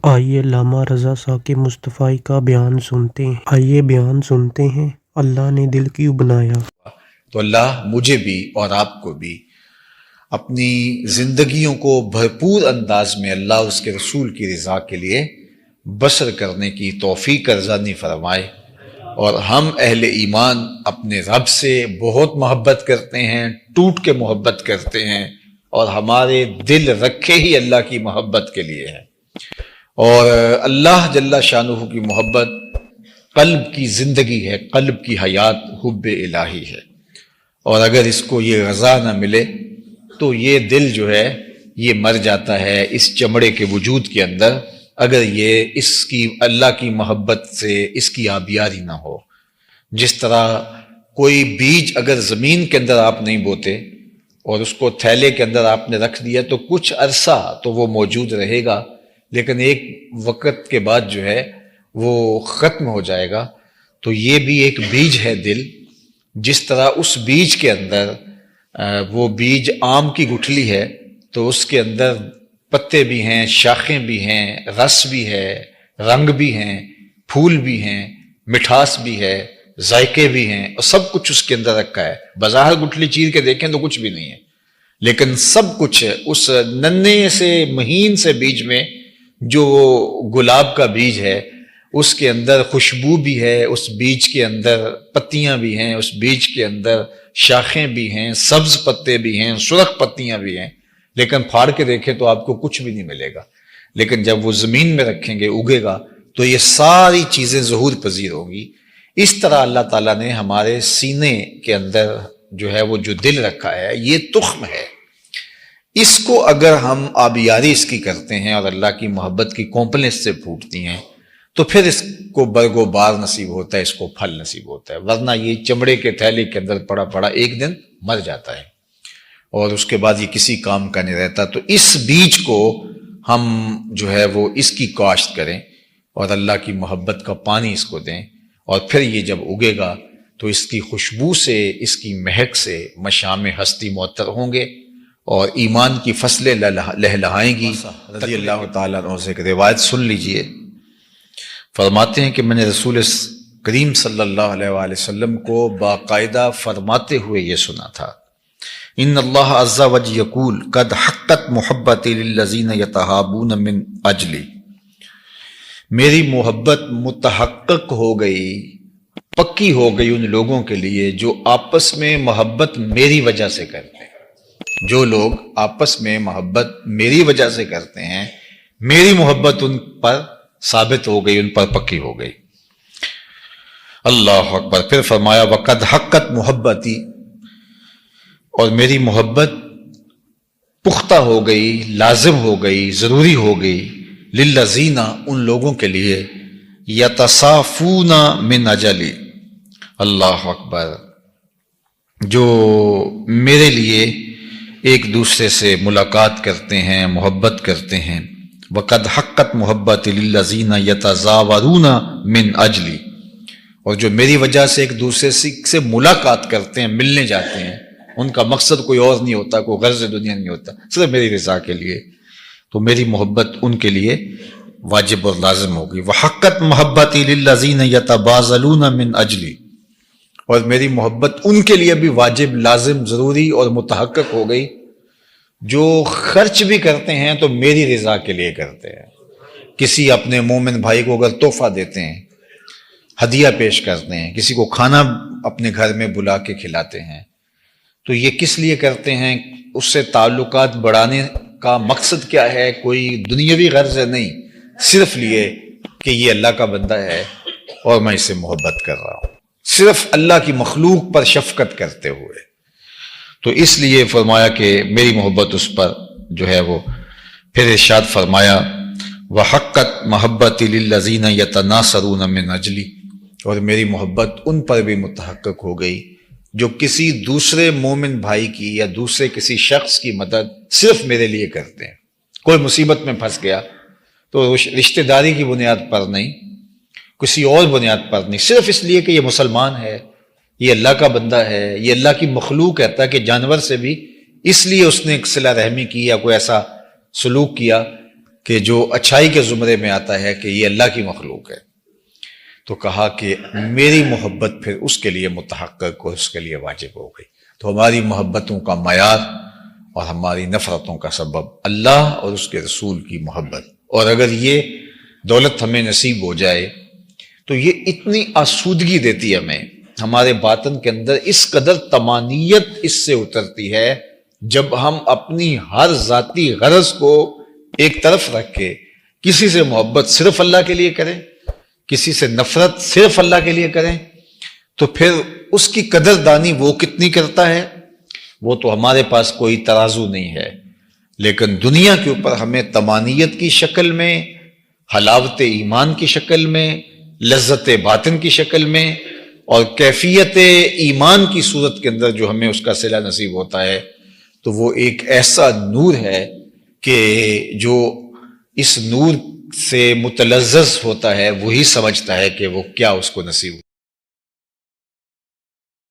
آئیے علامہ رضا ثاقب مصطفی کا بیان سنتے ہیں اللہ نے دل کیوں بنایا۔ تو اللہ مجھے بھی اور آپ کو بھی اپنی زندگیوں کو بھرپور انداز میں اللہ اور اس کے رسول کی رضا کے لیے بسر کرنے کی توفیق ارزانی فرمائے، اور ہم اہل ایمان اپنے رب سے بہت محبت کرتے ہیں، ٹوٹ کے محبت کرتے ہیں، اور ہمارے دل رکھے ہی اللہ کی محبت کے لیے ہیں، اور اللہ جل شانہ کی محبت قلب کی زندگی ہے، قلب کی حیات حب الہی ہے، اور اگر اس کو یہ غذا نہ ملے تو یہ دل جو ہے یہ مر جاتا ہے اس چمڑے کے وجود کے اندر، اگر یہ اس کی اللہ کی محبت سے اس کی آبیاری نہ ہو۔ جس طرح کوئی بیج اگر زمین کے اندر آپ نہیں بوتے اور اس کو تھیلے کے اندر آپ نے رکھ دیا تو کچھ عرصہ تو وہ موجود رہے گا، لیکن ایک وقت کے بعد جو ہے وہ ختم ہو جائے گا۔ تو یہ بھی ایک بیج ہے دل، جس طرح اس بیج کے اندر وہ بیج آم کی گٹھلی ہے تو اس کے اندر پتے بھی ہیں، شاخیں بھی ہیں، رس بھی ہے، رنگ بھی ہیں، پھول بھی ہیں، مٹھاس بھی ہے، ذائقے بھی ہیں، اور سب کچھ اس کے اندر رکھا ہے۔ بظاہر گٹھلی چیر کے دیکھیں تو کچھ بھی نہیں ہے، لیکن سب کچھ اس ننھے سے مہین سے بیج میں، جو گلاب کا بیج ہے اس کے اندر خوشبو بھی ہے، اس بیج کے اندر پتیاں بھی ہیں، اس بیج کے اندر شاخیں بھی ہیں، سبز پتے بھی ہیں، سرخ پتیاں بھی ہیں، لیکن پھاڑ کے دیکھیں تو آپ کو کچھ بھی نہیں ملے گا۔ لیکن جب وہ زمین میں رکھیں گے، اگے گا، تو یہ ساری چیزیں ظہور پذیر ہوں گی۔ اس طرح اللہ تعالیٰ نے ہمارے سینے کے اندر جو ہے وہ جو دل رکھا ہے، یہ تخم ہے، اس کو اگر ہم آبیاری اس کی کرتے ہیں اور اللہ کی محبت کی کونپلیں اس سے پھوٹتی ہیں تو پھر اس کو برگ و بار نصیب ہوتا ہے، اس کو پھل نصیب ہوتا ہے، ورنہ یہ چمڑے کے تھیلے کے اندر پڑا پڑا ایک دن مر جاتا ہے اور اس کے بعد یہ کسی کام کا نہیں رہتا۔ تو اس بیج کو ہم جو ہے وہ اس کی کاشت کریں اور اللہ کی محبت کا پانی اس کو دیں، اور پھر یہ جب اگے گا تو اس کی خوشبو سے، اس کی مہک سے مشام ہستی معطر ہوں گے اور ایمان کی فصلیں لہلہائیں گی۔ رضی اللہ تعالیٰ عنہ سے ایک روایت سن لیجئے، فرماتے ہیں کہ میں نے رسول کریم صلی اللہ علیہ وآلہ وسلم کو باقاعدہ فرماتے ہوئے یہ سنا تھا، ان اللہ عز وجل یقول قد حقت محبتی للذین یتحابون من اجلی، میری محبت متحقق ہو گئی، پکی ہو گئی ان لوگوں کے لیے جو آپس میں محبت میری وجہ سے کرتے ہیں۔ جو لوگ آپس میں محبت میری وجہ سے کرتے ہیں، میری محبت ان پر ثابت ہو گئی، ان پر پکی ہو گئی۔ اللہ اکبر۔ پھر فرمایا وقد حقت محبتی، اور میری محبت پختہ ہو گئی، لازم ہو گئی، ضروری ہو گئی، للذین، ان لوگوں کے لیے، یتصافون من اجلی، اللہ اکبر، جو میرے لیے ایک دوسرے سے ملاقات کرتے ہیں، محبت کرتے ہیں۔ وقد حقت محبت للذین یتزاورون من اجلی، اور جو میری وجہ سے ایک دوسرے سے ملاقات کرتے ہیں، ملنے جاتے ہیں، ان کا مقصد کوئی اور نہیں ہوتا، کوئی غرض دنیا نہیں ہوتا، صرف میری رضا کے لیے، تو میری محبت ان کے لیے واجب اور لازم ہوگی۔ وحقت محبتی للذین یتبازلون من اجلی، اور میری محبت ان کے لیے بھی واجب، لازم، ضروری اور متحقق ہو گئی جو خرچ بھی کرتے ہیں تو میری رضا کے لیے کرتے ہیں۔ کسی اپنے مومن بھائی کو اگر تحفہ دیتے ہیں، ہدیہ پیش کرتے ہیں، کسی کو کھانا اپنے گھر میں بلا کے کھلاتے ہیں، تو یہ کس لیے کرتے ہیں؟ اس سے تعلقات بڑھانے کا مقصد کیا ہے؟ کوئی دنیاوی غرض ہے نہیں، صرف لیے کہ یہ اللہ کا بندہ ہے اور میں اس سے محبت کر رہا ہوں، صرف اللہ کی مخلوق پر شفقت کرتے ہوئے۔ تو اس لیے فرمایا کہ میری محبت اس پر جو ہے وہ، پھر ارشاد فرمایا وحقت محبتی للذین یتناصرون من اجلی، اور میری محبت ان پر بھی متحقق ہو گئی جو کسی دوسرے مومن بھائی کی یا دوسرے کسی شخص کی مدد صرف میرے لیے کرتے ہیں۔ کوئی مصیبت میں پھنس گیا تو رشتہ داری کی بنیاد پر نہیں، کسی اور بنیاد پر نہیں، صرف اس لیے کہ یہ مسلمان ہے، یہ اللہ کا بندہ ہے، یہ اللہ کی مخلوق ہے، تاکہ جانور سے بھی اس لیے اس نے صلہ رحمی کی یا کوئی ایسا سلوک کیا کہ جو اچھائی کے زمرے میں آتا ہے کہ یہ اللہ کی مخلوق ہے، تو کہا کہ میری محبت پھر اس کے لیے متحقق اور اس کے لیے واجب ہو گئی۔ تو ہماری محبتوں کا معیار اور ہماری نفرتوں کا سبب اللہ اور اس کے رسول کی محبت، اور اگر یہ دولت ہمیں نصیب ہو جائے تو یہ اتنی آسودگی دیتی ہے ہمیں، ہمارے باطن کے اندر اس قدر طمانینت اس سے اترتی ہے جب ہم اپنی ہر ذاتی غرض کو ایک طرف رکھ کے کسی سے محبت صرف اللہ کے لیے کریں، کسی سے نفرت صرف اللہ کے لیے کریں، تو پھر اس کی قدردانی وہ کتنی کرتا ہے وہ تو ہمارے پاس کوئی ترازو نہیں ہے۔ لیکن دنیا کے اوپر ہمیں طمانینت کی شکل میں، حلاوت ایمان کی شکل میں، لذت باطن کی شکل میں اور کیفیت ایمان کی صورت کے اندر جو ہمیں اس کا صلہ نصیب ہوتا ہے، تو وہ ایک ایسا نور ہے کہ جو اس نور سے متلذذ ہوتا ہے وہی سمجھتا ہے کہ وہ کیا اس کو نصیب ہوا۔